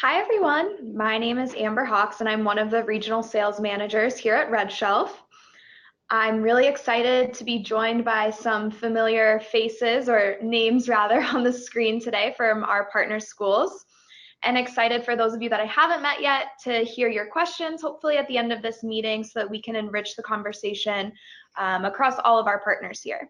Hi everyone, my name is Amber Hawks and I'm one of the regional sales managers here at RedShelf. I'm really excited to be joined by some familiar faces, or names rather, on the screen today from our partner schools, and excited for those of you that I haven't met yet to hear your questions, hopefully at the end of this meeting, so that we can enrich the conversation across all of our partners here.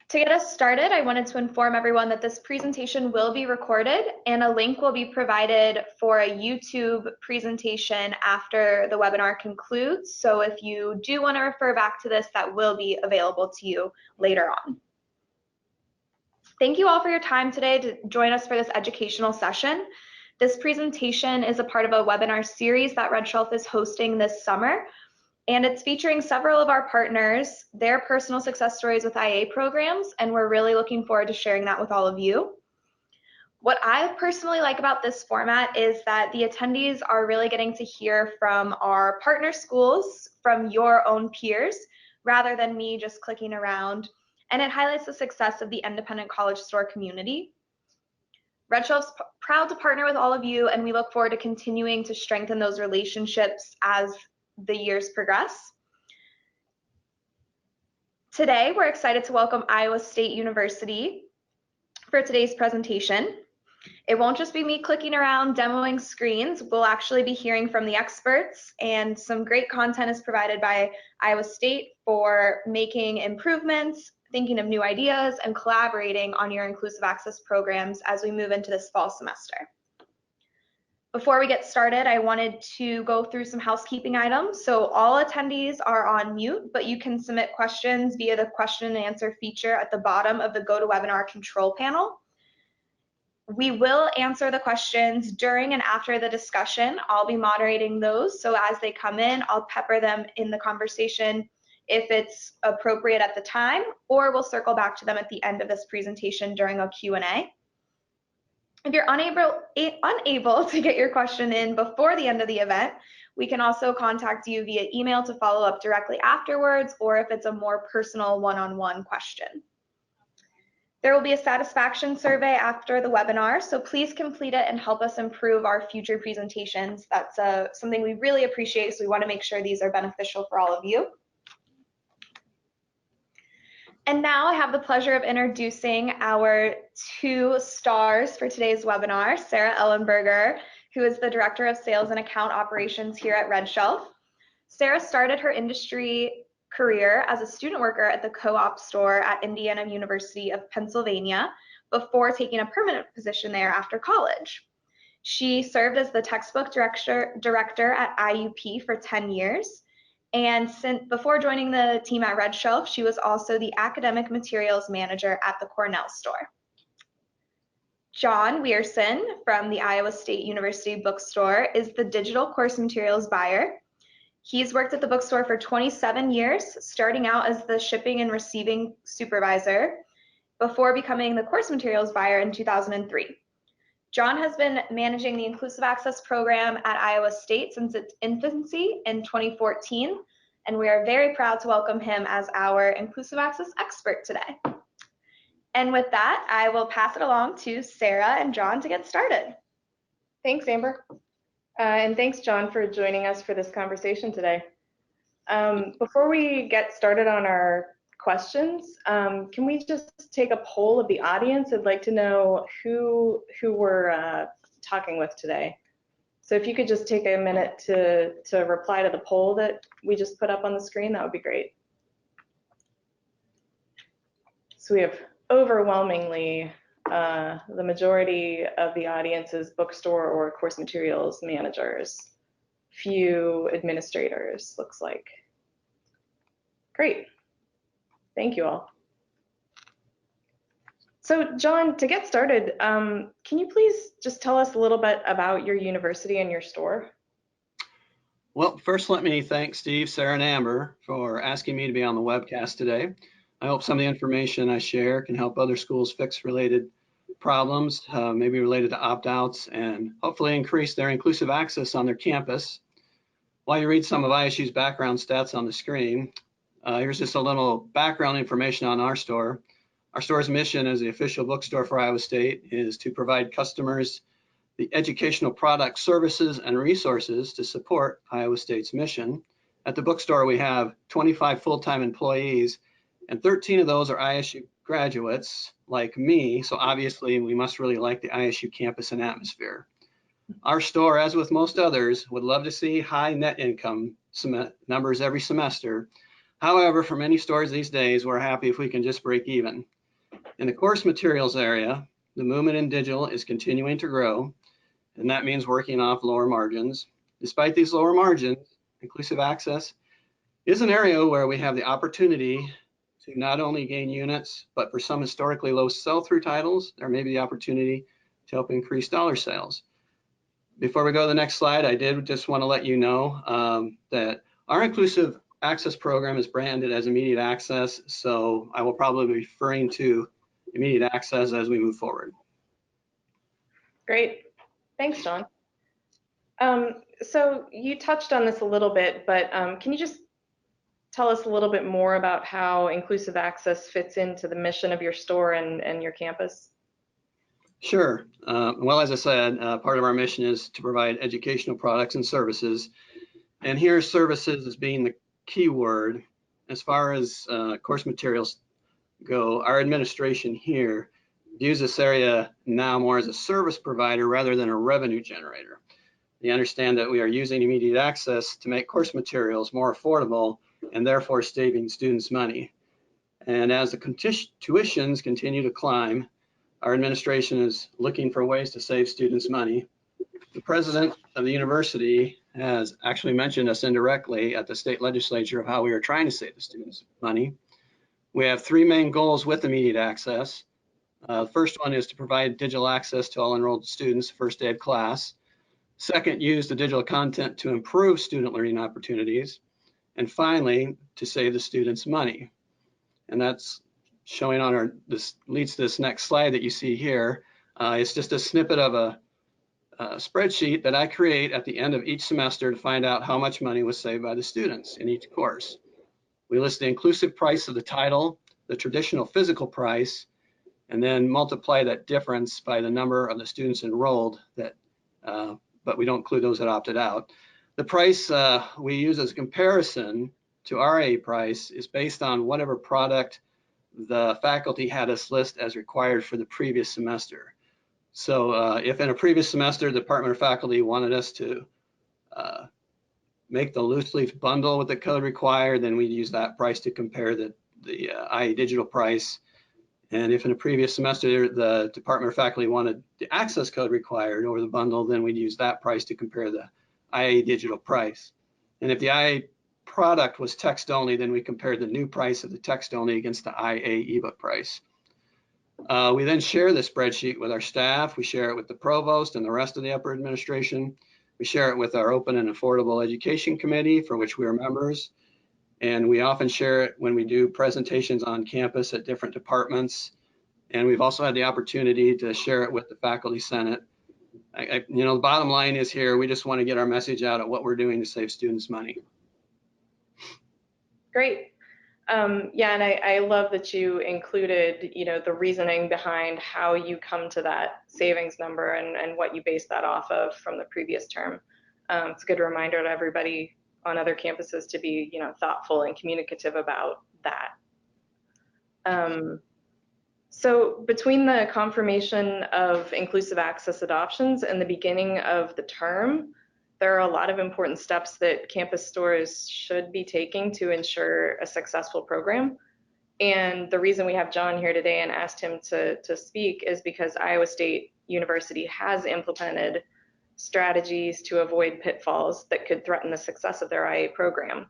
To get us started, I wanted to inform everyone that this presentation will be recorded and a link will be provided for a YouTube presentation after the webinar concludes. So if you do want to refer back to this, that will be available to you later on. Thank you all for your time today to join us for this educational session. This presentation is a part of a webinar series that RedShelf is hosting this summer, and it's featuring several of our partners, their personal success stories with IA programs, and we're really looking forward to sharing that with all of you. What I personally like about this format is that the attendees are really getting to hear from our partner schools, from your own peers, rather than me just clicking around, and it highlights the success of the independent college store community. RedShelf's proud to partner with all of you, and we look forward to continuing to strengthen those relationships as the years progress. Today, we're excited to welcome Iowa State University for today's presentation. It won't just be me clicking around demoing screens. We'll actually be hearing from the experts, and some great content is provided by Iowa State for making improvements, thinking of new ideas, and collaborating on your inclusive access programs as we move into this fall semester. Before we get started, I wanted to go through some housekeeping items. So all attendees are on mute, but you can submit questions via the question and answer feature at the bottom of the GoToWebinar control panel. We will answer the questions during and after the discussion. I'll be moderating those, so as they come in, I'll pepper them in the conversation if it's appropriate at the time, or we'll circle back to them at the end of this presentation during a Q&A. If you're unable to get your question in before the end of the event, we can also contact you via email to follow up directly afterwards, or if it's a more personal one-on-one question. There will be a satisfaction survey after the webinar, so please complete it and help us improve our future presentations. That's something we really appreciate, so we want to make sure these are beneficial for all of you. And now I have the pleasure of introducing our two stars for today's webinar, Sara Ellenberger, who is the Director of Sales and Account Operations here at RedShelf. Sara started her industry career as a student worker at the co-op store at Indiana University of Pennsylvania before taking a permanent position there after college. She served as the textbook director at IUP for 10 years. And before joining the team at RedShelf, she was also the academic materials manager at the Cornell store. John Wierson from the Iowa State University bookstore is the digital course materials buyer. He's worked at the bookstore for 27 years, starting out as the shipping and receiving supervisor before becoming the course materials buyer in 2003. John has been managing the Inclusive Access program at Iowa State since its infancy in 2014, and we are very proud to welcome him as our Inclusive Access expert today. And with that, I will pass it along to Sara and John to get started. Thanks, Amber. And thanks, John, for joining us for this conversation today. Before we get started on our questions, can we just take a poll of the audience? I'd like to know who we're talking with today. So if you could just take a minute to reply to the poll that we just put up on the screen, that would be great. So we have overwhelmingly the majority of the audience is bookstore or course materials managers. Few administrators, looks like. Great. Thank you all. So John, to get started, can you please just tell us a little bit about your university and your store? Well, first let me thank Steve, Sara, and Amber for asking me to be on the webcast today. I hope some of the information I share can help other schools fix related problems, maybe related to opt-outs, and hopefully increase their inclusive access on their campus. While you read some of ISU's background stats on the screen, here's just a little background information on our store. Our store's mission as the official bookstore for Iowa State is to provide customers the educational products, services, and resources to support Iowa State's mission. At the bookstore, we have 25 full-time employees, and 13 of those are ISU graduates like me, so obviously we must really like the ISU campus and atmosphere. Our store, as with most others, would love to see high net income numbers every semester. However, for many stores these days, we're happy if we can just break even. In the course materials area, the movement in digital is continuing to grow, and that means working off lower margins. Despite these lower margins, inclusive access is an area where we have the opportunity to not only gain units, but for some historically low sell-through titles, there may be the opportunity to help increase dollar sales. Before we go to the next slide, I did just want to let you know that our inclusive access program is branded as immediate access, so I will probably be referring to immediate access as we move forward. Great, thanks, John. So you touched on this a little bit, but can you just tell us a little bit more about how inclusive access fits into the mission of your store and your campus? Sure. Well, as I said, part of our mission is to provide educational products and services. And here, services as being the key word. As far as course materials go, our administration here views this area now more as a service provider rather than a revenue generator. They understand that we are using immediate access to make course materials more affordable and therefore saving students money. And as the tuitions continue to climb, our administration is looking for ways to save students money. The president of the university has actually mentioned us indirectly at the state legislature of how we are trying to save the students money. We have three main goals with immediate access. The first one is to provide digital access to all enrolled students first day of class. Second, use the digital content to improve student learning opportunities. And finally, to save the students money. And that's showing on this leads to this next slide that you see here. It's just a snippet of a spreadsheet that I create at the end of each semester to find out how much money was saved by the students in each course. We list the inclusive price of the title, the traditional physical price, and then multiply that difference by the number of the students enrolled that, but we don't include those that opted out. The price we use as a comparison to RA price is based on whatever product the faculty had us list as required for the previous semester. So if in a previous semester, the Department of Faculty wanted us to make the Looseleaf bundle with the code required, then we'd use that price to compare the IA digital price. And if in a previous semester, the Department of Faculty wanted the access code required over the bundle, then we'd use that price to compare the IA digital price. And if the IA product was text only, then we compared the new price of the text only against the IA ebook price. We then share the spreadsheet with our staff. We share it with the provost and the rest of the upper administration. We share it with our Open and Affordable Education Committee, for which we are members. And we often share it when we do presentations on campus at different departments. And we've also had the opportunity to share it with the Faculty Senate. You know, the bottom line is here, we just want to get our message out at what we're doing to save students money. Great. Yeah, and I love that you included, you know, the reasoning behind how you come to that savings number and what you base that off of from the previous term. It's a good reminder to everybody on other campuses to be, you know, thoughtful and communicative about that. So between the confirmation of inclusive access adoptions and the beginning of the term, there are a lot of important steps that campus stores should be taking to ensure a successful program. And the reason we have John here today and asked him to speak is because Iowa State University has implemented strategies to avoid pitfalls that could threaten the success of their IA program.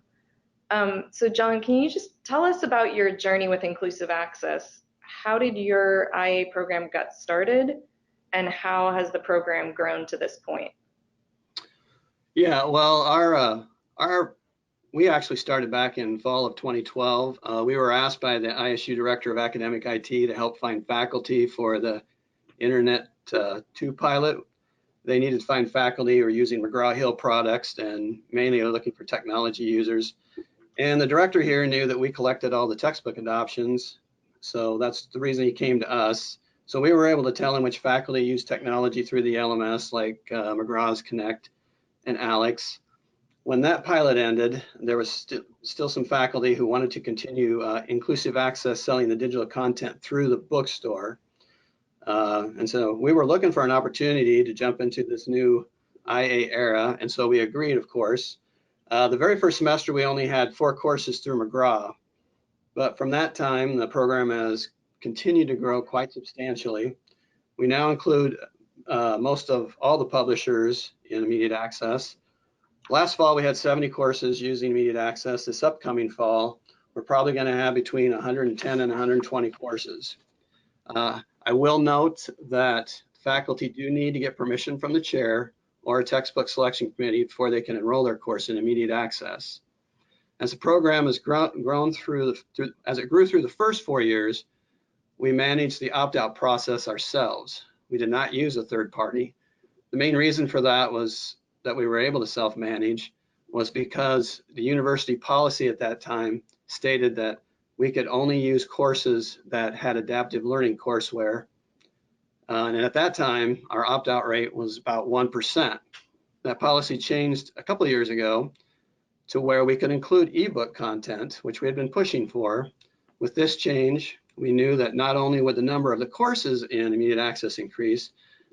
So John, can you just tell us about your journey with inclusive access? How did your IA program get started, and how has the program grown to this point? Yeah, well, we actually started back in fall of 2012. We were asked by the ISU Director of Academic IT to help find faculty for the Internet 2 pilot. They needed to find faculty who were using McGraw-Hill products, and mainly are looking for technology users. And the director here knew that we collected all the textbook adoptions, so that's the reason he came to us. So we were able to tell them which faculty use technology through the LMS, like McGraw's Connect and Alex. When that pilot ended, there was still some faculty who wanted to continue inclusive access selling the digital content through the bookstore. And so we were looking for an opportunity to jump into this new IA era, and so we agreed, of course. The very first semester, we only had 4 courses through McGraw, but from that time, the program has continued to grow quite substantially. We now include most of all the publishers in immediate access. Last fall, we had 70 courses using immediate access. This upcoming fall, we're probably going to have between 110 and 120 courses. I will note that faculty do need to get permission from the chair or a textbook selection committee before they can enroll their course in immediate access. As the program has grown as it grew through the first 4 years, we managed the opt-out process ourselves. We did not use a third party. The main reason for that was that we were able to self-manage was because the university policy at that time stated that we could only use courses that had adaptive learning courseware. And at that time, our opt-out rate was about 1%. That policy changed a couple of years ago to where we could include ebook content, which we had been pushing for. With this change, we knew that not only would the number of the courses in immediate access increase,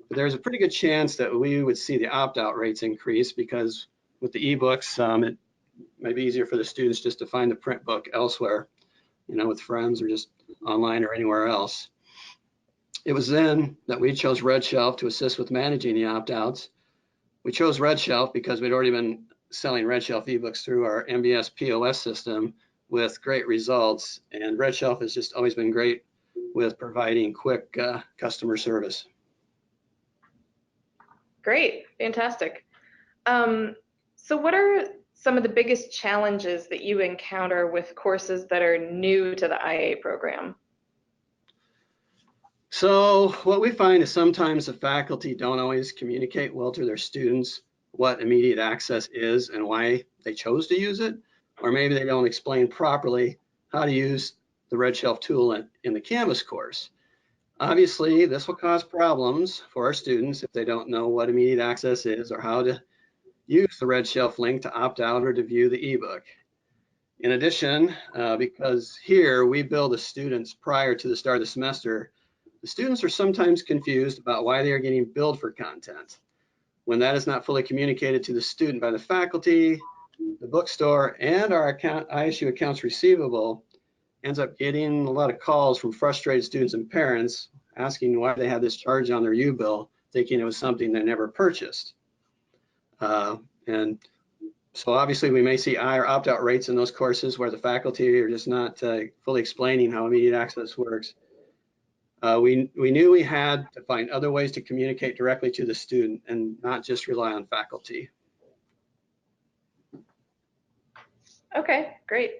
but there's a pretty good chance that we would see the opt-out rates increase, because with the ebooks, it might be easier for the students just to find the print book elsewhere, with friends or just online or anywhere else. It was then that we chose RedShelf to assist with managing the opt-outs. We chose RedShelf because we'd already been selling RedShelf ebooks through our MBS POS system with great results, and RedShelf has just always been great with providing quick customer service. Great, fantastic. So what are some of the biggest challenges that you encounter with courses that are new to the IA program? So what we find is sometimes the faculty don't always communicate well to their students what immediate access is and why they chose to use it, or maybe they don't explain properly how to use the RedShelf tool in the Canvas course. Obviously, this will cause problems for our students if they don't know what immediate access is or how to use the RedShelf link to opt out or to view the ebook. In addition, because here we bill the students prior to the start of the semester, the students are sometimes confused about why they are getting billed for content. When that is not fully communicated to the student by the faculty, the bookstore, and our ISU accounts receivable ends up getting a lot of calls from frustrated students and parents asking why they had this charge on their U-bill, thinking it was something they never purchased. And so obviously we may see higher opt-out rates in those courses where the faculty are just not fully explaining how immediate access works. We knew we had to find other ways to communicate directly to the student and not just rely on faculty. Okay, great.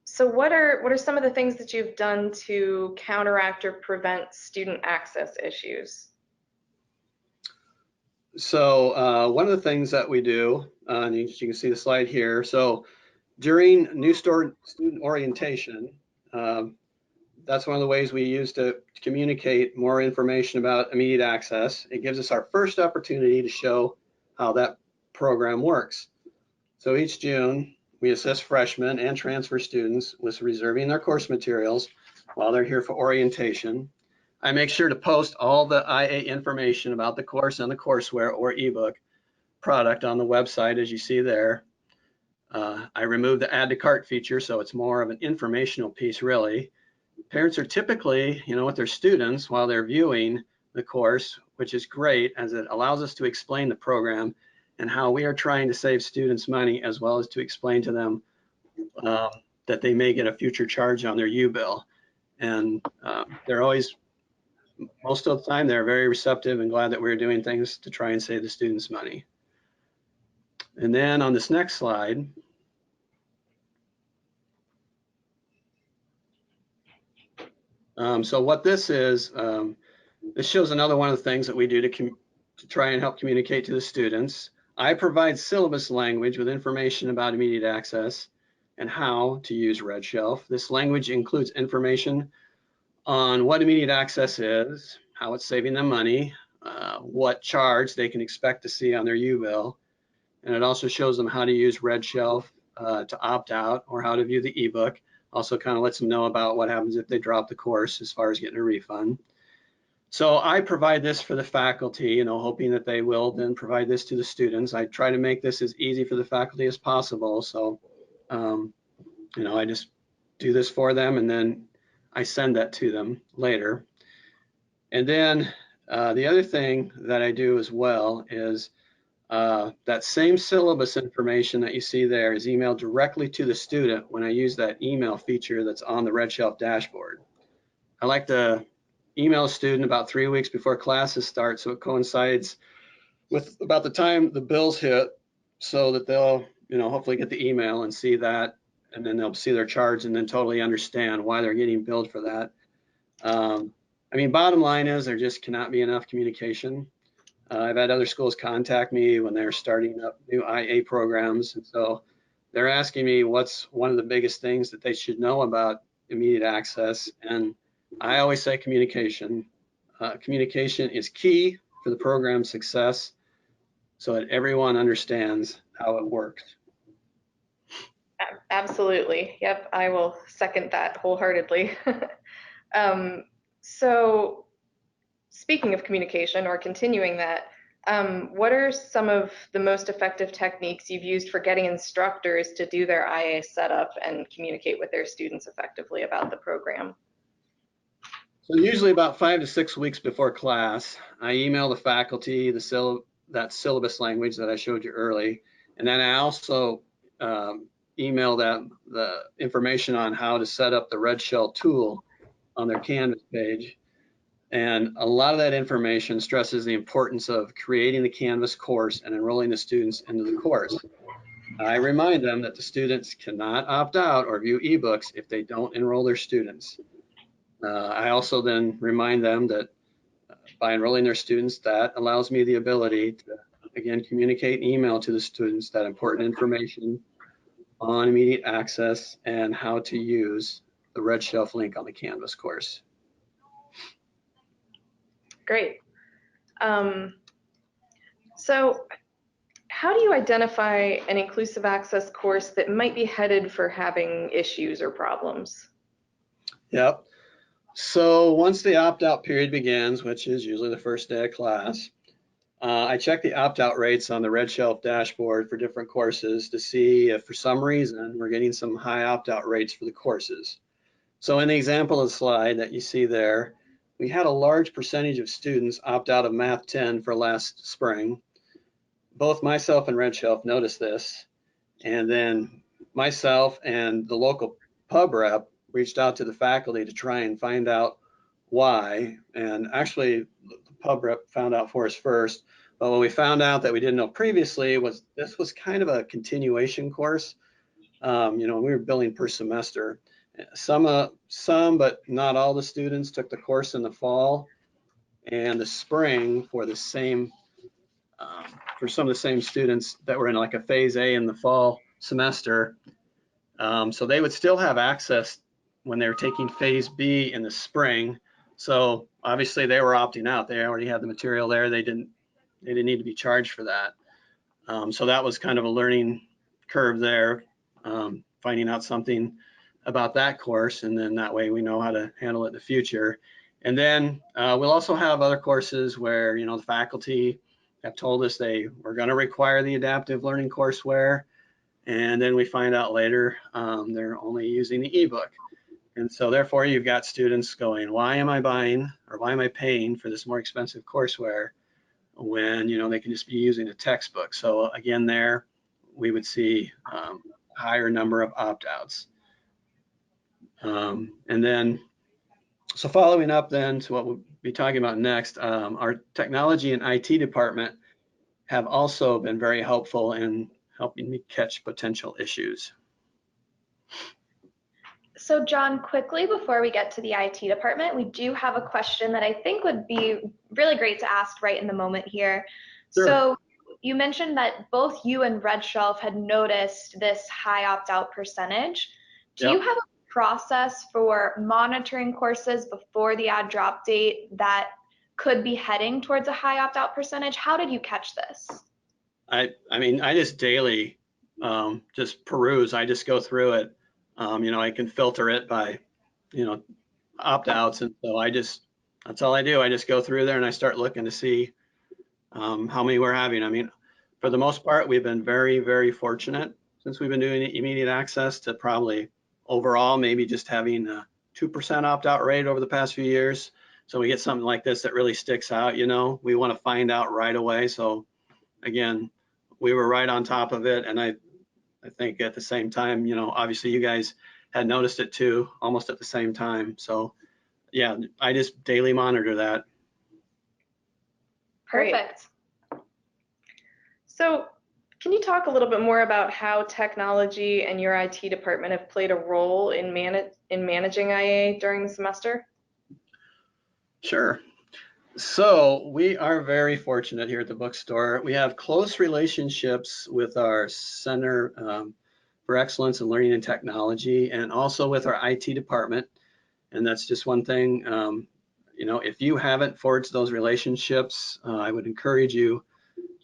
So what are some of the things that you've done to counteract or prevent student access issues? So one of the things that we do, and you can see the slide here. So during new student orientation, that's one of the ways we use to communicate more information about immediate access. It gives us our first opportunity to show how that program works. So each June, we assist freshmen and transfer students with reserving their course materials while they're here for orientation. I make sure to post all the IA information about the course and the courseware or ebook product on the website, as you see there. I remove the add to cart feature, so it's more of an informational piece, really. Parents are typically, with their students while they're viewing the course, which is great as it allows us to explain the program and how we are trying to save students money, as well as to explain to them that they may get a future charge on their U-bill. And they're always, most of the time, they're very receptive and glad that we're doing things to try and save the students money. And then on this next slide, so what this is, this shows another one of the things that we do to try and help communicate to the students. I provide syllabus language with information about immediate access and how to use RedShelf. This language includes information on what immediate access is, how it's saving them money, what charge they can expect to see on their U-bill, and it also shows them how to use RedShelf to opt out or how to view the ebook. Also kind of lets them know about what happens if they drop the course as far as getting a refund. So I provide this for the faculty, hoping that they will then provide this to the students. I try to make this as easy for the faculty as possible. So, I just do this for them and then I send that to them later. And then the other thing that I do as well is that same syllabus information that you see there is emailed directly to the student when I use that email feature that's on the RedShelf dashboard. I like to email a student about 3 weeks before classes start, so it coincides with about the time the bills hit, so that they'll hopefully get the email and see that, and then they'll see their charge and then totally understand why they're getting billed for that. Bottom line is there just cannot be enough communication. I've had other schools contact me when they're starting up new IA programs, and so they're asking me what's one of the biggest things that they should know about immediate access, and I always say communication. Communication is key for the program's success so that everyone understands how it works. Absolutely. Yep, I will second that wholeheartedly. So speaking of communication, or continuing that, what are some of the most effective techniques you've used for getting instructors to do their IA setup and communicate with their students effectively about the program? So usually about 5 to 6 weeks before class, I email the faculty that syllabus language that I showed you early, and then I also email them the information on how to set up the RedShelf tool on their Canvas page. And a lot of that information stresses the importance of creating the Canvas course and enrolling the students into the course. I remind them that the students cannot opt out or view ebooks if they don't enroll their students. I also then remind them that by enrolling their students, that allows me the ability to, again, communicate and email to the students that important information on immediate access and how to use the RedShelf link on the Canvas course. Great. So how do you identify an inclusive access course that might be headed for having issues or problems? Yep. So once the opt-out period begins, which is usually the first day of class, I check the opt-out rates on the RedShelf dashboard for different courses to see if for some reason we're getting some high opt-out rates for the courses. So in the example of the slide that you see there, we had a large percentage of students opt out of Math 10 for last spring. Both myself and RedShelf noticed this, and then myself and the local pub rep reached out to the faculty to try and find out why. And actually, the pub rep found out for us first. But what we found out that we didn't know previously was this was kind of a continuation course. We were billing per semester. Some, but not all the students took the course in the fall and the spring for the same, for some of the same students that were in like a phase A in the fall semester. So they would still have access when they were taking phase B in the spring. So obviously they were opting out. They already had the material there. They didn't need to be charged for that. So that was kind of a learning curve there, finding out something about that course, and then that way we know how to handle it in the future. And then we'll also have other courses where the faculty have told us they were going to require the adaptive learning courseware, and then we find out later they're only using the ebook. And so therefore you've got students going, why am I buying or why am I paying for this more expensive courseware when they can just be using a textbook? So again, there we would see higher number of opt-outs. And then, so following up then to what we'll be talking about next, our technology and IT department have also been very helpful in helping me catch potential issues. So John, quickly before we get to the IT department, we do have a question that I think would be really great to ask right in the moment here. Sure. So you mentioned that both you and RedShelf had noticed this high opt-out percentage. Do you have a process for monitoring courses before the ad drop date that could be heading towards a high opt-out percentage? How did you catch this? I mean, I just daily just peruse. I just go through it. I can filter it by, opt-outs. And so that's all I do. I just go through there and I start looking to see how many we're having. I mean, for the most part, we've been very, very fortunate since we've been doing immediate access to probably overall maybe just having a 2% opt-out rate over the past few years. So we get something like this that really sticks out, we want to find out right away. So again, we were right on top of it. And I think at the same time, obviously you guys had noticed it too, almost at the same time. So yeah, I just daily monitor that. Perfect. So can you talk a little bit more about how technology and your IT department have played a role in managing IA during the semester? Sure. So we are very fortunate here at the bookstore. We have close relationships with our Center for Excellence in Learning and Technology, and also with our IT department. And that's just one thing, if you haven't forged those relationships, I would encourage you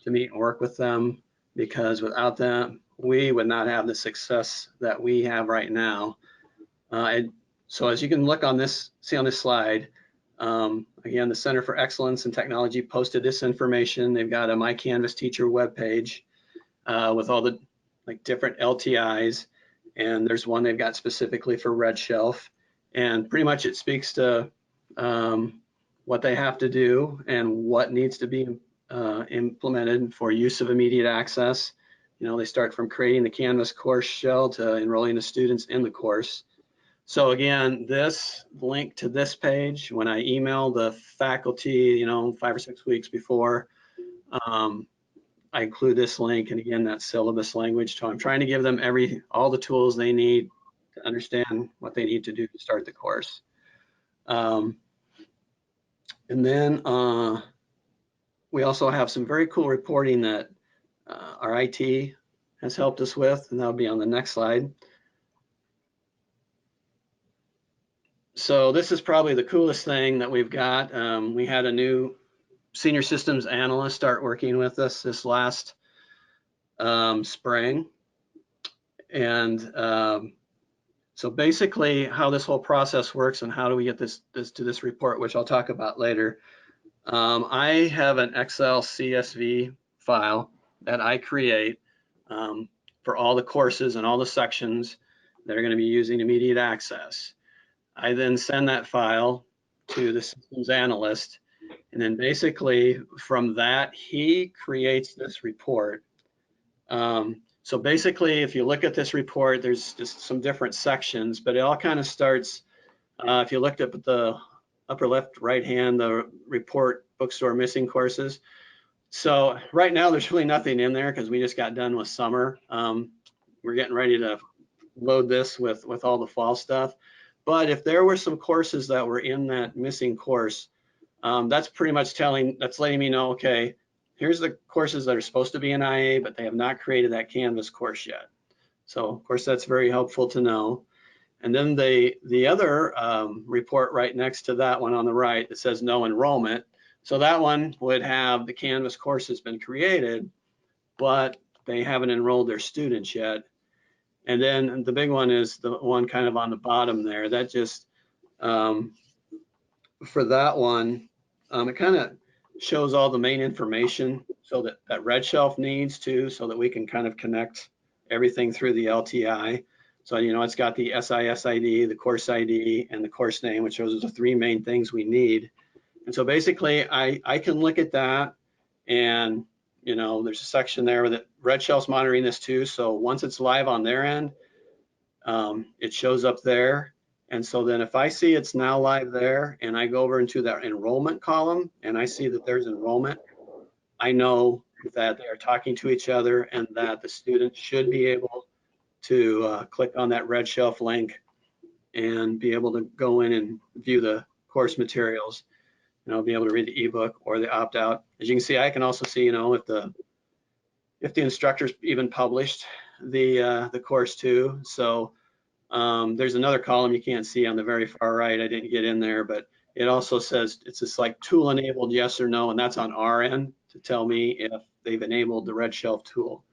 to meet and work with them, because without them, we would not have the success that we have right now. And so as you can see on this slide, again, the Center for Excellence in Technology posted this information. They've got a My Canvas Teacher webpage with all the different LTIs, and there's one they've got specifically for RedShelf, and pretty much it speaks to what they have to do and what needs to be implemented for use of immediate access. They start from creating the Canvas course shell to enrolling the students in the course. So again, this link to this page, when I email the faculty, 5 or 6 weeks before, I include this link, and again, that syllabus language. So I'm trying to give them all the tools they need to understand what they need to do to start the course. And then we also have some very cool reporting that our IT has helped us with, and that'll be on the next slide. So this is probably the coolest thing that we've got. We had a new senior systems analyst start working with us this last spring. And so basically how this whole process works and how do we get this to this report, which I'll talk about later. I have an Excel CSV file that I create for all the courses and all the sections that are going to be using immediate access. I then send that file to the systems analyst, and then basically from that, he creates this report. So basically, if you look at this report, there's just some different sections, but it all kind of starts, if you looked up at the upper left, right hand, the report bookstore missing courses. So right now, there's really nothing in there because we just got done with summer. We're getting ready to load this with all the fall stuff. But if there were some courses that were in that missing course, that's pretty much letting me know, okay, here's the courses that are supposed to be in IA, but they have not created that Canvas course yet. So of course, that's very helpful to know. And then the other report right next to that one on the right that says no enrollment. So that one would have the Canvas course has been created, but they haven't enrolled their students yet. And then the big one is the one kind of on the bottom there. That just, for that one, it kind of shows all the main information so that RedShelf needs to, so that we can kind of connect everything through the LTI. So, it's got the SIS ID, the course ID, and the course name, which those are the 3 main things we need. And so basically, I can look at that, and there's a section there that RedShelf's monitoring this too. So once it's live on their end, it shows up there. And so then if I see it's now live there and I go over into that enrollment column and I see that there's enrollment, I know that they are talking to each other and that the students should be able to click on that RedShelf link and be able to go in and view the course materials. Be able to read the ebook or the opt-out. As you can see, I can also see, if the instructors even published the course too. So There's another column you can't see on the very far right. I didn't get in there, but it also says it's just like tool enabled, yes or no, and that's on our end to tell me if they've enabled the RedShelf tool.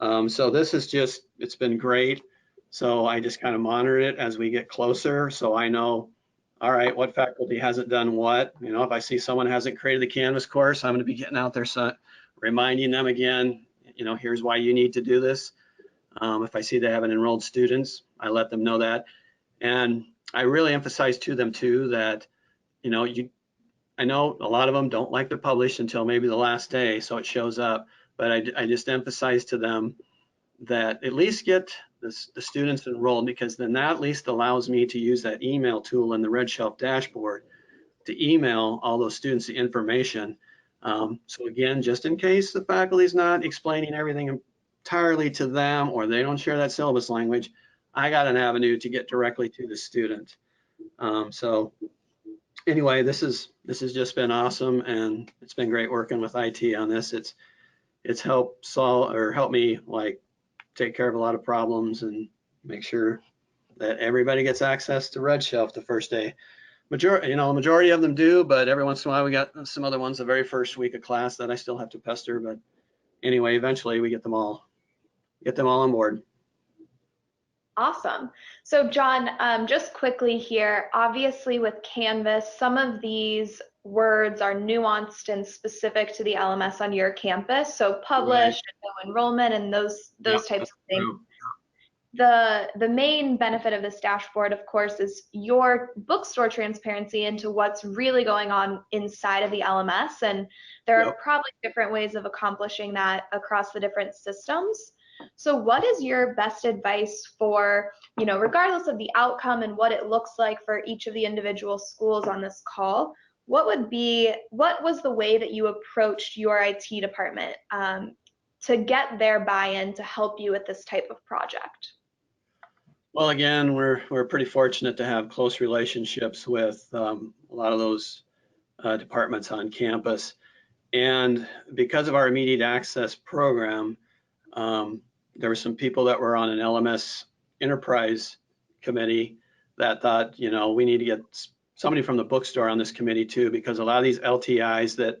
So this is just, it's been great. So I just kind of monitor it as we get closer. So I know, all right, what faculty hasn't done what. You know, if I see someone hasn't created the Canvas course, I'm going to be getting out there, reminding them again, you know, here's why you need to do this. If I see they haven't enrolled students, I let them know that. And I really emphasize to them too that, you know, I know a lot of them don't like to publish until maybe the last day, so it shows up. But I just emphasize to them that at least get the students enrolled, because then that at least allows me to use that email tool in the RedShelf dashboard to email all those students the information. So again, just in case the faculty's not explaining everything entirely to them, or they don't share that syllabus language, I got an avenue to get directly to the student. So anyway, this has just been awesome, and it's been great working with IT on this. It's helped solve, or help me like take care of a lot of problems and make sure that everybody gets access to RedShelf the first day. Majority of them do, but every once in a while we got some other ones the very first week of class that I still have to pester. But anyway, eventually we get them all on board. Awesome. So John, just quickly here, obviously with Canvas, some of these words are nuanced and specific to the LMS on your campus. So published, right, no enrollment, and those types of things. True. The main benefit of this dashboard, of course, is your bookstore transparency into what's really going on inside of the LMS. And there are probably different ways of accomplishing that across the different systems. So what is your best advice for, you know, regardless of the outcome and what it looks like for each of the individual schools on this call, what was the way that you approached your IT department to get their buy-in to help you with this type of project? Well, again, we're pretty fortunate to have close relationships with a lot of those departments on campus. And because of our immediate access program, there were some people that were on an LMS enterprise committee that thought, you know, we need to get somebody from the bookstore on this committee too, because a lot of these LTIs that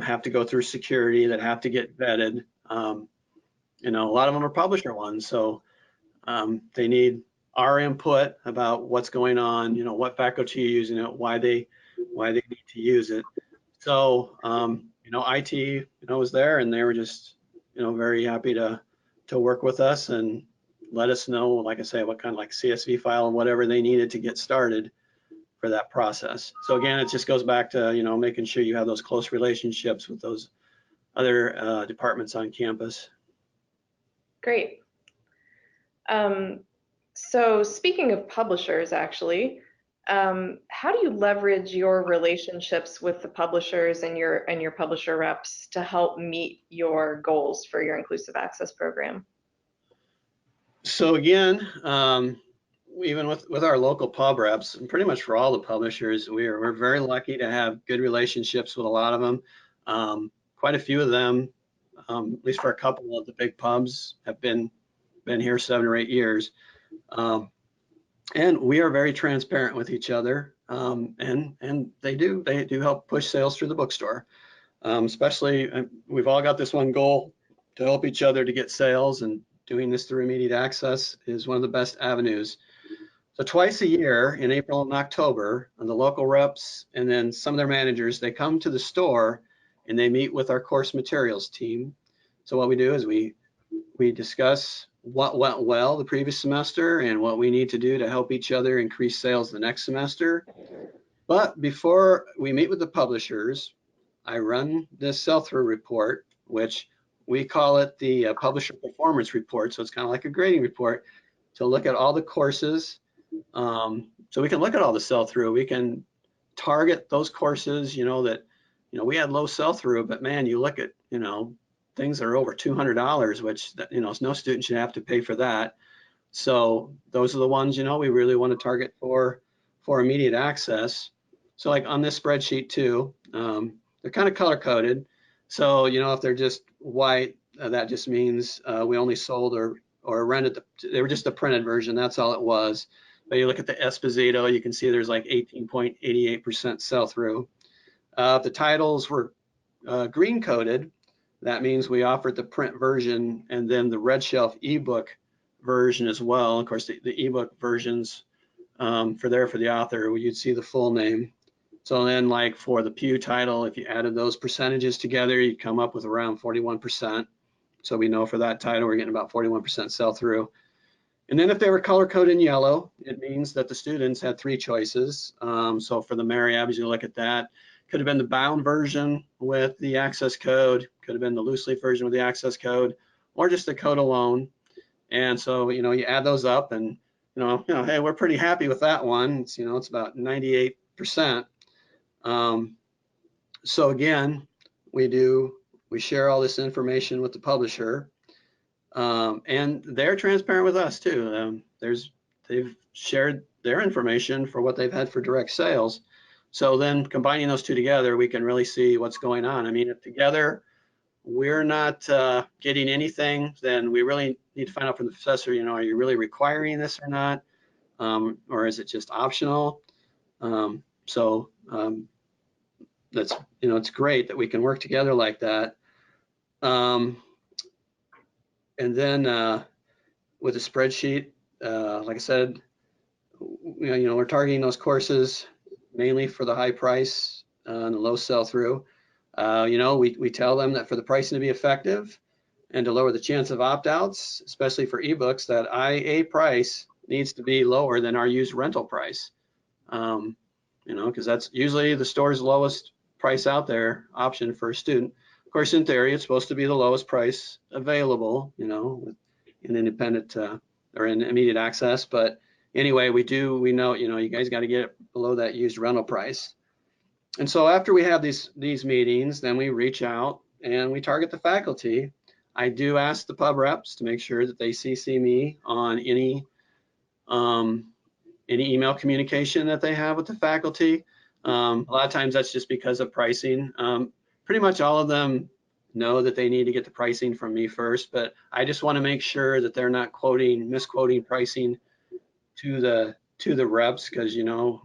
have to go through security, that have to get vetted, you know, a lot of them are publisher ones. So they need our input about what's going on, you know, what faculty are using it, why they need to use it. So, you know, IT, you know, was there, and they were just, you know, very happy to work with us and let us know, like I say, what kind of like CSV file and whatever they needed to get started for that process. So again, it just goes back to, you know, making sure you have those close relationships with those other departments on campus. Great. So speaking of publishers, actually, how do you leverage your relationships with the publishers and your publisher reps to help meet your goals for your inclusive access program? So again, even with our local pub reps, and pretty much for all the publishers, we're very lucky to have good relationships with a lot of them. Quite a few of them, at least for a couple of the big pubs, have been here 7 or 8 years. And we are very transparent with each other, and they do help push sales through the bookstore. Especially, we've all got this one goal to help each other to get sales, and doing this through immediate access is one of the best avenues. So twice a year, in April and October, and the local reps and then some of their managers, they come to the store and they meet with our course materials team. So what we do is we discuss what went well the previous semester and what we need to do to help each other increase sales the next semester. But before we meet with the publishers, I run this sell-through report, which we call it the publisher performance report. So it's kind of like a grading report to look at all the courses. So we can look at all the sell-through. We can target those courses, you know, that, you know, we had low sell-through, but man, you look at, you know, things that are over $200, which, you know, no student should have to pay for that. So those are the ones, you know, we really want to target for immediate access. So like on this spreadsheet too, they're kind of color coded. So, you know, if they're just white, that just means we only sold or or rented, they were just a printed version, that's all it was. But you look at the Esposito, you can see there's like 18.88% sell-through. If the titles were green coded, that means we offered the print version and then the RedShelf ebook version as well. Of course, the ebook versions for the author, you'd see the full name. So then, like for the Pew title, if you added those percentages together, you come up with around 41%. So we know for that title, we're getting about 41% sell-through. And then if they were color-coded in yellow, it means that the students had 3 choices. So for the Mary Abbeys, you look at that. Could have been the bound version with the access code, could have been the Looseleaf version with the access code, or just the code alone. And so, you add those up and, hey, we're pretty happy with that one. It's, it's about 98%. So again, we share all this information with the publisher, and they're transparent with us too. They've shared their information for what they've had for direct sales. So then combining those two together, we can really see what's going on. I mean, if together we're not getting anything, then we really need to find out from the professor, are you really requiring this or not? Or is it just optional? That's, it's great that we can work together like that. And then with a spreadsheet, like I said, we're targeting those courses mainly for the high price and the low sell-through. We tell them that for the pricing to be effective and to lower the chance of opt-outs, especially for ebooks, that IA price needs to be lower than our used rental price. Because that's usually the store's lowest price out there option for a student. Of course, in theory, it's supposed to be the lowest price available, in independent or in immediate access. But anyway, we know, you guys got to get it below that used rental price. And so after we have these meetings, then we reach out and we target the faculty. I do ask the pub reps to make sure that they CC me on any email communication that they have with the faculty. A lot of times that's just because of pricing. Pretty much all of them know that they need to get the pricing from me first, but I just want to make sure that they're not misquoting pricing to the reps, because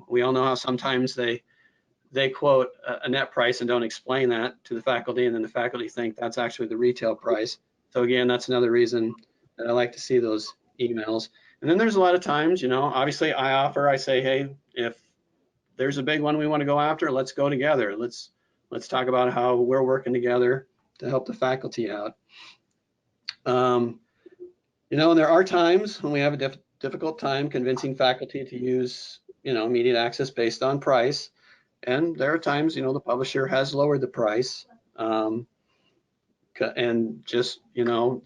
we all know how sometimes they quote a net price and don't explain that to the faculty, and then the faculty think that's actually the retail price. So again, that's another reason that I like to see those emails. And then there's a lot of times, obviously I say, hey, if there's a big one we want to go after, let's go together. Let's talk about how we're working together to help the faculty out. And there are times when we have a difficult time convincing faculty to use, immediate access based on price. And there are times, the publisher has lowered the price. And just, the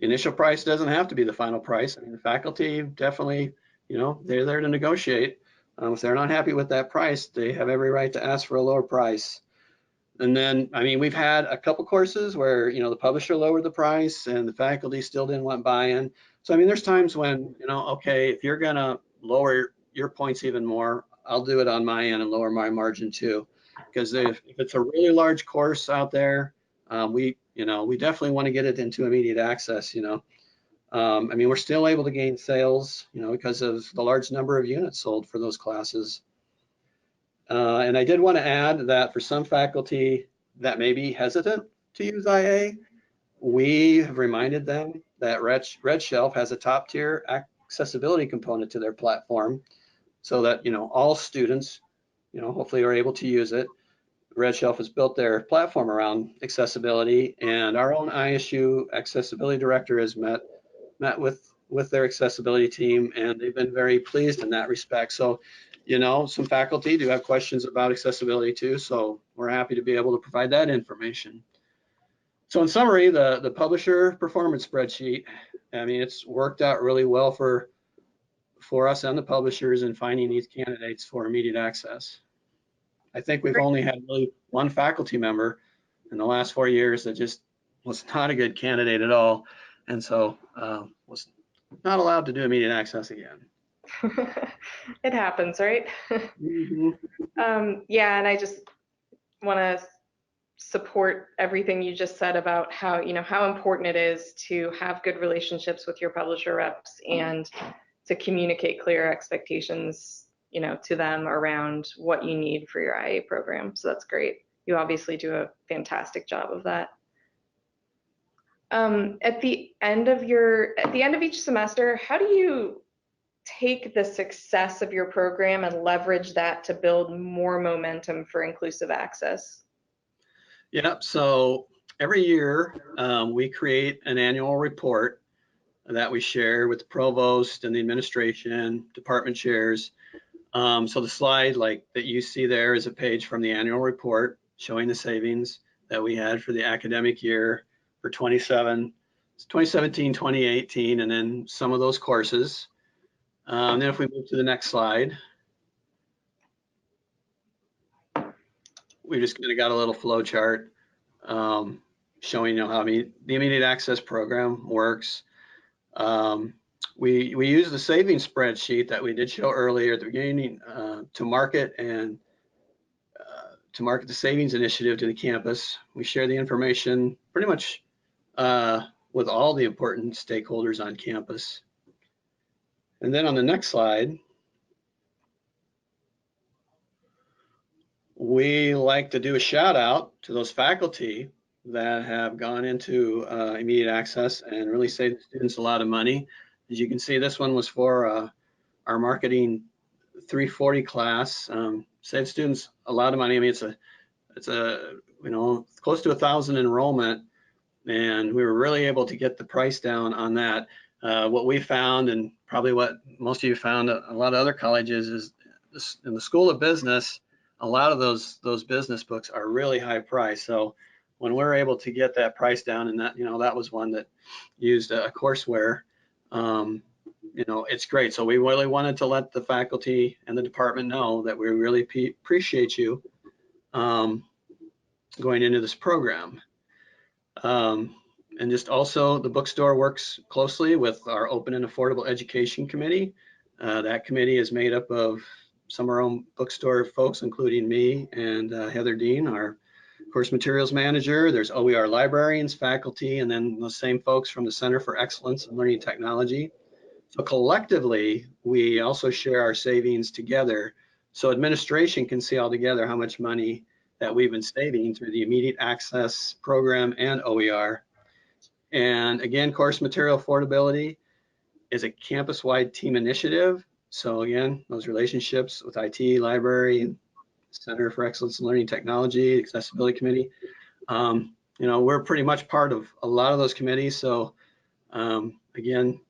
initial price doesn't have to be the final price. I mean, the faculty definitely, they're there to negotiate. If they're not happy with that price, they have every right to ask for a lower price. And then, I mean, we've had a couple courses where, the publisher lowered the price and the faculty still didn't want buy-in. So, I mean, there's times when, okay, if you're going to lower your points even more, I'll do it on my end and lower my margin too. Because if it's a really large course out there, we definitely want to get it into immediate access, I mean, we're still able to gain sales, because of the large number of units sold for those classes. And I did want to add that for some faculty that may be hesitant to use IA, we have reminded them that RedShelf has a top tier accessibility component to their platform, so that, all students, hopefully are able to use it. RedShelf has built their platform around accessibility, and our own ISU accessibility director has met with their accessibility team, and they've been very pleased in that respect. So, some faculty do have questions about accessibility too, so we're happy to be able to provide that information. So in summary, the publisher performance spreadsheet, I mean, it's worked out really well for us and the publishers in finding these candidates for immediate access. I think we've only had really one faculty member in the last 4 years that just was not a good candidate at all, and so was not allowed to do immediate access again. It happens, right? Mm-hmm. Yeah, and I just want to support everything you just said about how, how important it is to have good relationships with your publisher reps and to communicate clear expectations, to them around what you need for your IA program. So that's great. You obviously do a fantastic job of that. At the end of each semester, how do you take the success of your program and leverage that to build more momentum for inclusive access? Yep, so every year we create an annual report that we share with the provost and the administration, department chairs. So the slide that you see there is a page from the annual report showing the savings that we had for the academic year for 2017, 2018, and then some of those courses. Then if we move to the next slide, we just kind of got a little flow chart showing how the immediate access program works. We use the savings spreadsheet that we did show earlier at the beginning to market the savings initiative to the campus. We share the information pretty much with all the important stakeholders on campus. And then on the next slide, we like to do a shout out to those faculty that have gone into immediate access and really saved students a lot of money. As you can see, this one was for our marketing 340 class. Saved students a lot of money. I mean, it's a close to 1,000 enrollment, and we were really able to get the price down on that. What we found, and probably what most of you found at a lot of other colleges, is in the School of Business, a lot of those business books are really high price. So when we're able to get that price down, and that was one that used a Courseware, it's great. So we really wanted to let the faculty and the department know that we really appreciate you going into this program. And just also, the bookstore works closely with our Open and Affordable Education Committee. That committee is made up of some of our own bookstore folks, including me and Heather Dean, our course materials manager. There's OER librarians, faculty, and then the same folks from the Center for Excellence in Learning Technology. So collectively, we also share our savings together, so administration can see all together how much money that we've been saving through the immediate access program and OER. And again, course material affordability is a campus-wide team initiative. So again, those relationships with IT, library, Center for Excellence in Learning Technology, Accessibility Committee, we're pretty much part of a lot of those committees. So again,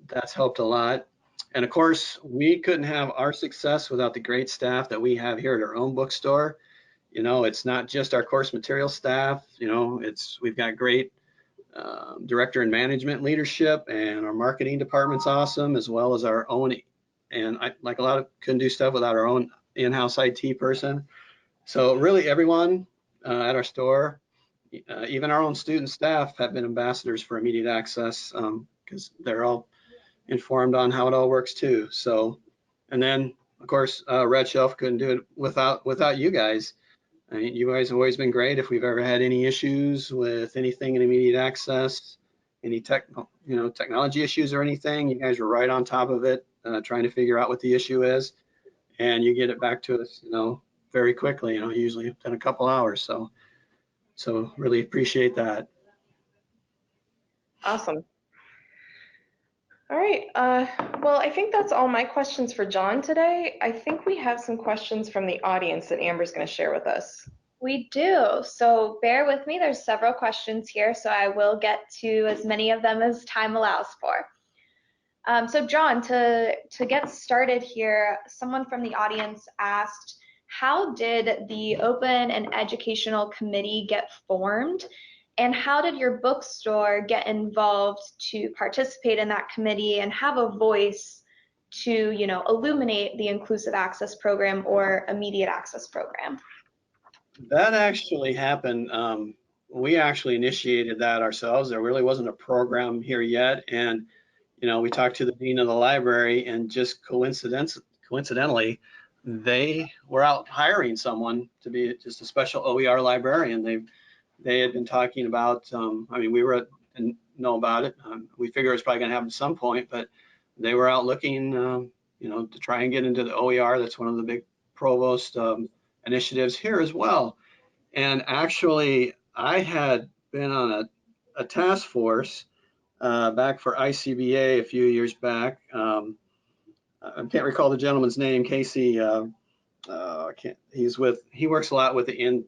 that's helped a lot. And of course, we couldn't have our success without the great staff that we have here at our own bookstore. It's not just our course material staff. We've got great director and management leadership, and our marketing department's awesome, as well as our own. And like a lot of couldn't do stuff without our own in-house IT person. So really, everyone at our store, even our own student staff, have been ambassadors for immediate access because they're all informed on how it all works too. So, and then of course, RedShelf couldn't do it without you guys. I mean, you guys have always been great. If we've ever had any issues with anything in immediate access, any technology issues or anything, you guys are right on top of it, trying to figure out what the issue is, and you get it back to us, very quickly. Usually within a couple hours. So really appreciate that. Awesome. All right. Well, I think that's all my questions for John today. I think we have some questions from the audience that Amber's going to share with us. We do. So bear with me. There's several questions here, so I will get to as many of them as time allows for. So John, to get started here, someone from the audience asked, how did the Open and Educational Committee get formed? And how did your bookstore get involved to participate in that committee and have a voice to, illuminate the inclusive access program or immediate access program? That actually happened. We actually initiated that ourselves. There really wasn't a program here yet. And, we talked to the dean of the library, and just coincidentally, they were out hiring someone to be just a special OER librarian. They had been talking about, I mean, we didn't know about it. We figured it was probably going to happen at some point, but they were out looking, you know, to try and get into the OER. That's one of the big Provost initiatives here as well. And actually, I had been on a task force back for ICBA a few years back. I can't recall the gentleman's name, Casey. He works a lot with the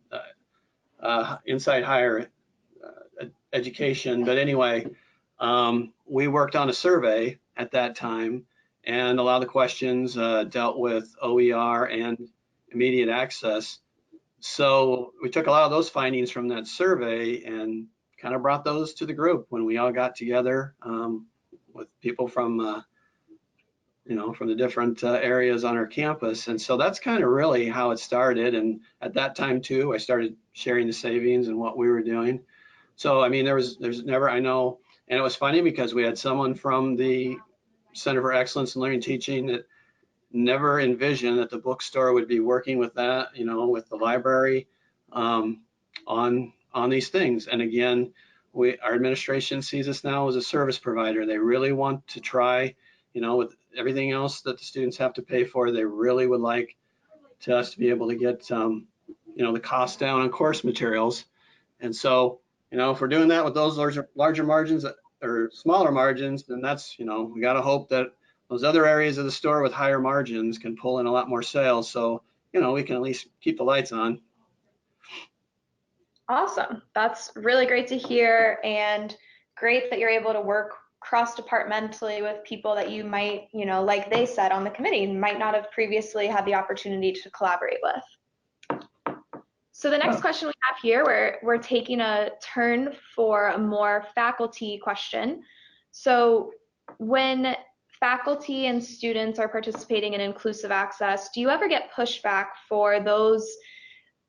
inside higher education. But anyway, we worked on a survey at that time, and a lot of the questions dealt with OER and immediate access. So we took a lot of those findings from that survey and kind of brought those to the group when we all got together with people from you know, from the different areas on our campus. And so that's kind of really how it started. And at that time too, I started sharing the savings and what we were doing. So, I mean, there's never, I know, and it was funny because we had someone from the Center for Excellence in Learning and Teaching that never envisioned that the bookstore would be working with that, you know, with the library on these things. And again, our administration sees us now as a service provider. They really want to try, you know, with everything else that the students have to pay for, they really would like us to be able to get, you know, the cost down on course materials. And so, you know, if we're doing that with those larger margins or smaller margins, then that's, you know, we got to hope that those other areas of the store with higher margins can pull in a lot more sales. So, you know, we can at least keep the lights on. Awesome. That's really great to hear, and great that you're able to work cross-departmentally with people that you might, you know, like they said on the committee, might not have previously had the opportunity to collaborate with. So the next question we have here, we're taking a turn for a more faculty question. So when faculty and students are participating in inclusive access, do you ever get pushback for those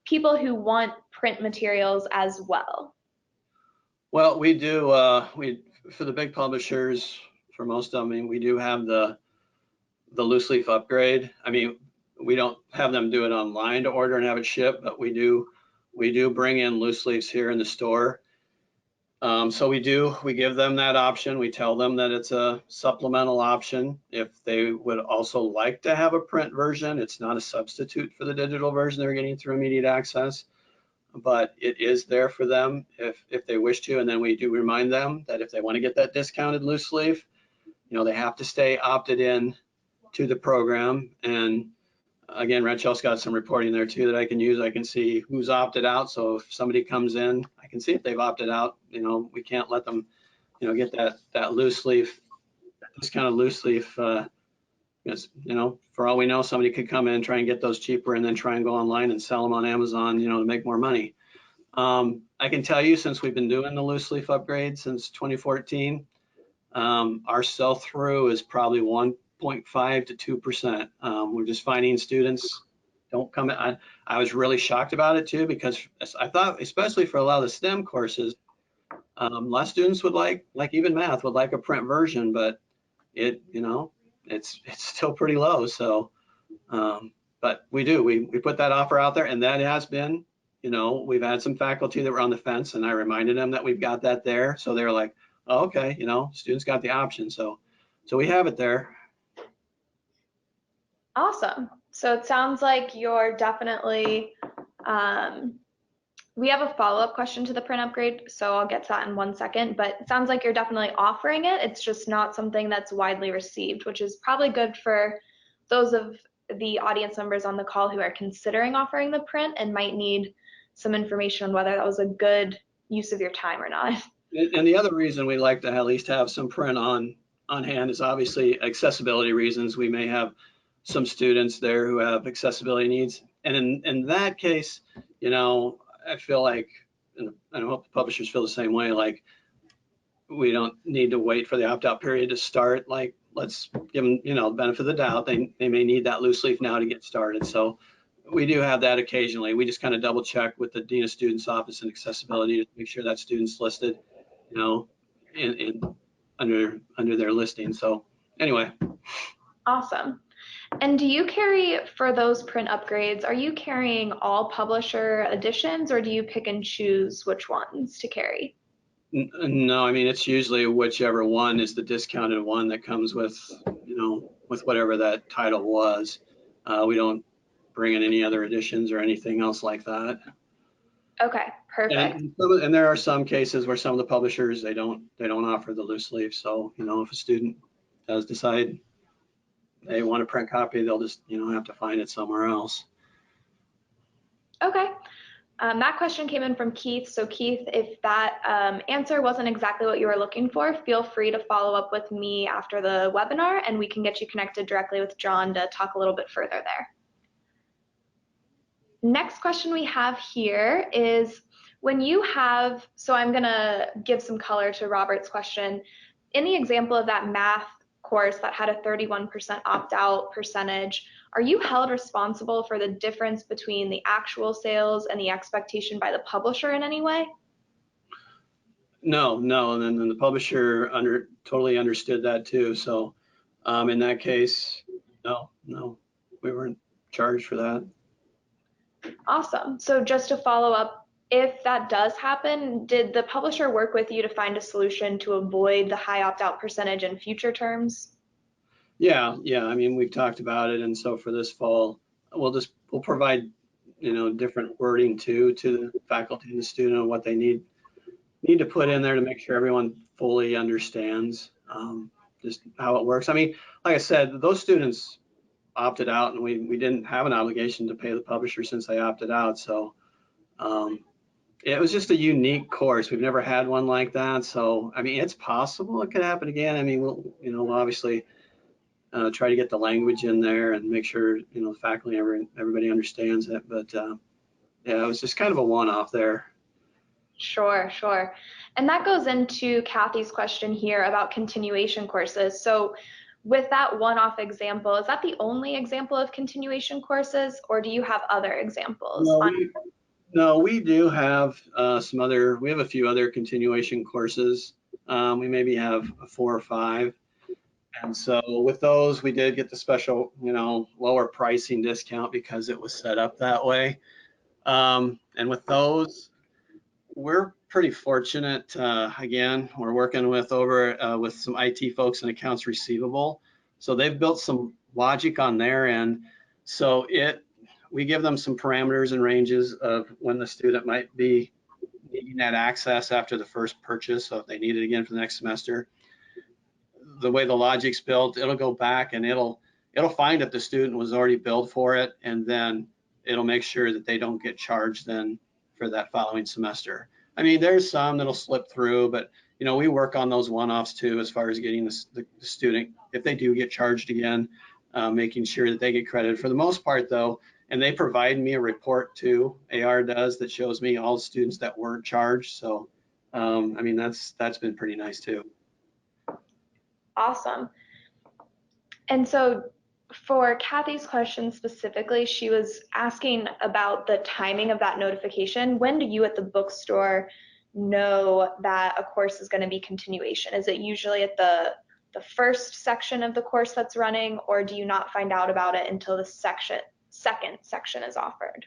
people who want print materials as well? Well, we do, for the big publishers, for most of them, I mean, we do have the Looseleaf Upgrade. I mean, we don't have them do it online to order and have it shipped, but we do bring in loose leaves here in the store. So we give them that option. We tell them that it's a supplemental option. If they would also like to have a print version, it's not a substitute for the digital version they're getting through immediate access, but it is there for them if they wish to. And then we do remind them that if they want to get that discounted loose leaf, you know, they have to stay opted in to the program. And again, RedShelf's got some reporting there too that I can use. I can see who's opted out. So if somebody comes in, I can see if they've opted out. You know, we can't let them, you know, get that loose leaf, this kind of loose leaf. Because, you know, for all we know, somebody could come in, try and get those cheaper, and then try and go online and sell them on Amazon, you know, to make more money. I can tell you, since we've been doing the Looseleaf Upgrade since 2014, our sell-through is probably 1.5 to 2%. We're just finding students don't come in. I was really shocked about it too, because I thought, especially for a lot of the STEM courses, a lot of students would like even math would like a print version, but it, you know, it's still pretty low. So, but we put that offer out there, and that has been, you know, we've had some faculty that were on the fence, and I reminded them that we've got that there. So they were like, oh, okay, you know, students got the option. So we have it there. Awesome. So it sounds like you're definitely, we have a follow-up question to the print upgrade, so I'll get to that in 1 second, but it sounds like you're definitely offering it. It's just not something that's widely received, which is probably good for those of the audience members on the call who are considering offering the print and might need some information on whether that was a good use of your time or not. And the other reason we like to at least have some print on hand is obviously accessibility reasons. We may have some students there who have accessibility needs. And in that case, you know, I feel like, and I hope the publishers feel the same way, like we don't need to wait for the opt-out period to start. Like, let's give them, you know, the benefit of the doubt. They may need that loose leaf now to get started. So we do have that occasionally. We just kind of double check with the Dean of Students Office and accessibility to make sure that student's listed, you know, under their listing. So anyway. Awesome. And do you carry, for those print upgrades, are you carrying all publisher editions, or do you pick and choose which ones to carry? No, I mean, it's usually whichever one is the discounted one that comes with, with whatever that title was. We don't bring in any other editions or anything else like that. Okay, perfect. And there are some cases where some of the publishers, they don't offer the loose leaf. So, if a student does decide they want a print copy, they'll just, have to find it somewhere else. Okay. That question came in from Keith. So Keith, if that answer wasn't exactly what you were looking for, feel free to follow up with me after the webinar and we can get you connected directly with John to talk a little bit further there. Next question we have here is when you have, so I'm gonna give some color to Robert's question. In the example of that math course that had a 31% opt-out percentage, are you held responsible for the difference between the actual sales and the expectation by the publisher in any way? No, and then the publisher totally understood that too. So in that case, no, we weren't charged for that. Awesome. So just to follow up, if that does happen, did the publisher work with you to find a solution to avoid the high opt-out percentage in future terms? Yeah. I mean, we've talked about it, and so for this fall, we'll provide, different wording to the faculty and the student on what they need to put in there to make sure everyone fully understands just how it works. I mean, like I said, those students opted out, and we didn't have an obligation to pay the publisher since they opted out. So it was just a unique course. We've never had one like that. So I mean, it's possible it could happen again. I mean, we'll obviously try to get the language in there and make sure the faculty, everybody understands it. But yeah, it was just kind of a one-off there. Sure. And that goes into Kathy's question here about continuation courses. So with that one-off example, is that the only example of continuation courses, or do you have other examples? No, we do have we have a few other continuation courses. We maybe have 4 or 5. And so with those, we did get the special, lower pricing discount because it was set up that way. And with those, we're pretty fortunate. Again, we're working with some IT folks and accounts receivable. So they've built some logic on their end. So we give them some parameters and ranges of when the student might be needing that access after the first purchase. So if they need it again for the next semester, the way the logic's built, it'll go back and it'll find if the student was already billed for it, and then it'll make sure that they don't get charged then for that following semester. I mean, there's some that'll slip through, but we work on those one-offs too, as far as getting the student, if they do get charged again, making sure that they get credit. For the most part though, and they provide me a report too, AR does, that shows me all the students that weren't charged. So I mean, that's been pretty nice too. Awesome. And so for Kathy's question specifically, she was asking about the timing of that notification. When do you at the bookstore know that a course is going to be continuation? Is it usually at the first section of the course that's running, or do you not find out about it until the second section is offered?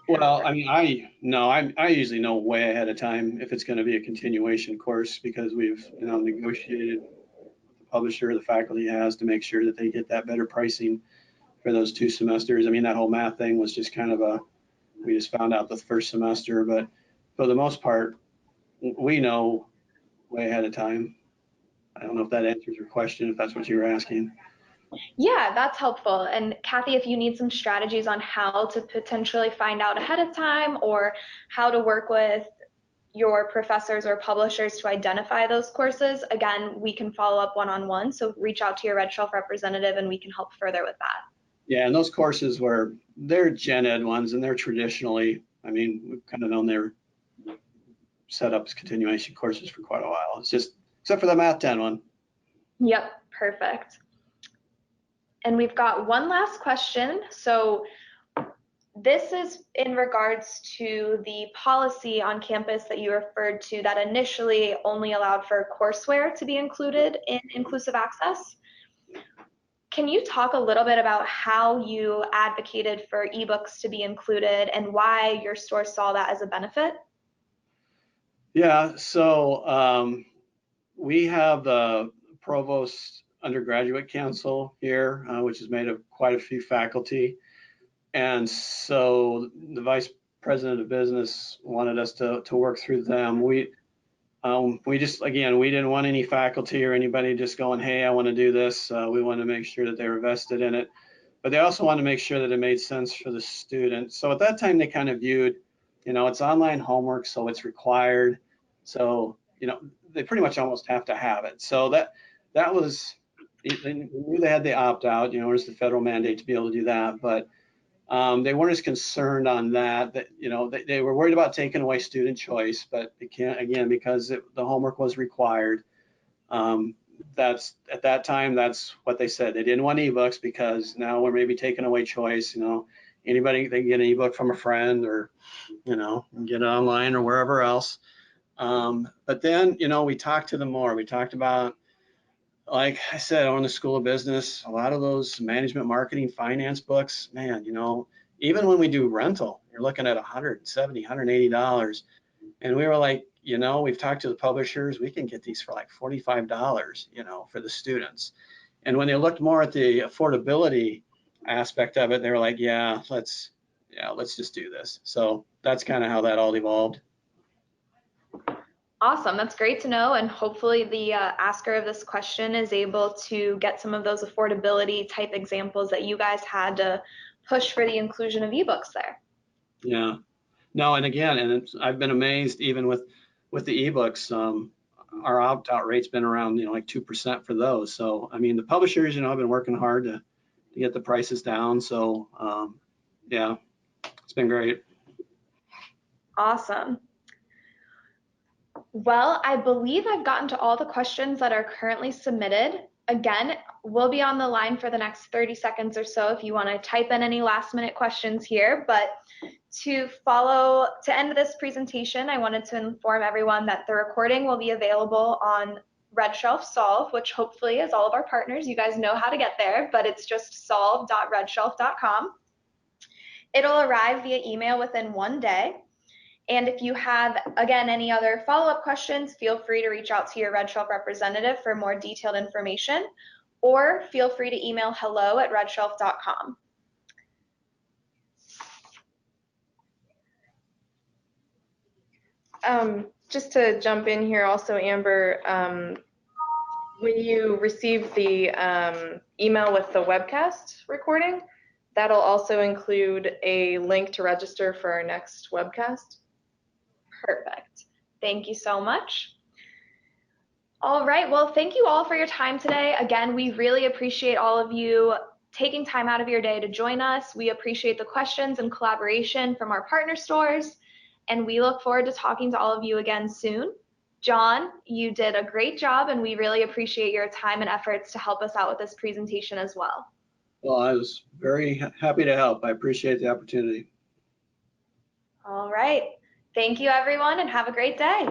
Well, I mean, I usually know way ahead of time if it's going to be a continuation course, because we've negotiated with the publisher, the faculty has, to make sure that they get that better pricing for those 2 semesters. I mean, that whole math thing was just kind of we just found out the first semester, but for the most part, we know way ahead of time. I don't know if that answers your question, if that's what you were asking. Yeah, that's helpful. And Kathy, if you need some strategies on how to potentially find out ahead of time, or how to work with your professors or publishers to identify those courses, again, we can follow up one-on-one. So reach out to your RedShelf representative and we can help further with that. Yeah, and those courses they're gen ed ones, and they're traditionally, I mean, we've kind of known they're set up as continuation courses for quite a while. It's just, except for the Math 10 one. Yep, perfect. And we've got one last question. So this is in regards to the policy on campus that you referred to that initially only allowed for courseware to be included in inclusive access. can you talk a little bit about how you advocated for ebooks to be included and why your store saw that as a benefit? Yeah, so we have the Provosts Undergraduate Council here, which is made of quite a few faculty. And so the vice president of business wanted us to work through them. We just, again, we didn't want any faculty or anybody just going, hey, I want to do this. We want to make sure that they were vested in it. But they also want to make sure that it made sense for the student. So at that time, they kind of viewed, it's online homework, so it's required. So, they pretty much almost have to have it. So that was, they knew they had the opt-out, there's the federal mandate to be able to do that. But they weren't as concerned on that, they were worried about taking away student choice, but it can't, again, because the homework was required. That's at that time, that's what they said. They didn't want ebooks because now we're maybe taking away choice. Anybody, they can get an ebook from a friend or, get it online or wherever else. But then, we talked to them more. We talked about, like I said, on the School of Business, a lot of those management, marketing, finance books, man, even when we do rental, you're looking at $170, $180. And we were like, we've talked to the publishers, we can get these for like $45, for the students. And when they looked more at the affordability aspect of it, they were like, let's just do this. So that's kind of how that all evolved. Awesome, that's great to know, and hopefully the asker of this question is able to get some of those affordability type examples that you guys had to push for the inclusion of ebooks there. Yeah, no, and again, I've been amazed even with the ebooks, our opt-out rate's been around, like 2% for those. So, I mean, the publishers, have been working hard to get the prices down. So, yeah, it's been great. Awesome. Well, I believe I've gotten to all the questions that are currently submitted. Again, we'll be on the line for the next 30 seconds or so if you want to type in any last minute questions here. But to end this presentation, I wanted to inform everyone that the recording will be available on RedShelf Solve, which hopefully is all of our partners. You guys know how to get there, but it's just solve.redshelf.com. It'll arrive via email within 1 day. And if you have, again, any other follow-up questions, feel free to reach out to your RedShelf representative for more detailed information, or feel free to email hello@redshelf.com. Just to jump in here also, Amber, when you receive the email with the webcast recording, that'll also include a link to register for our next webcast. Perfect. Thank you so much. All right, well, thank you all for your time today. Again, we really appreciate all of you taking time out of your day to join us. We appreciate the questions and collaboration from our partner stores, and we look forward to talking to all of you again soon. John, you did a great job, and we really appreciate your time and efforts to help us out with this presentation as well. Well, I was very happy to help. I appreciate the opportunity. All right. Thank you, everyone, and have a great day.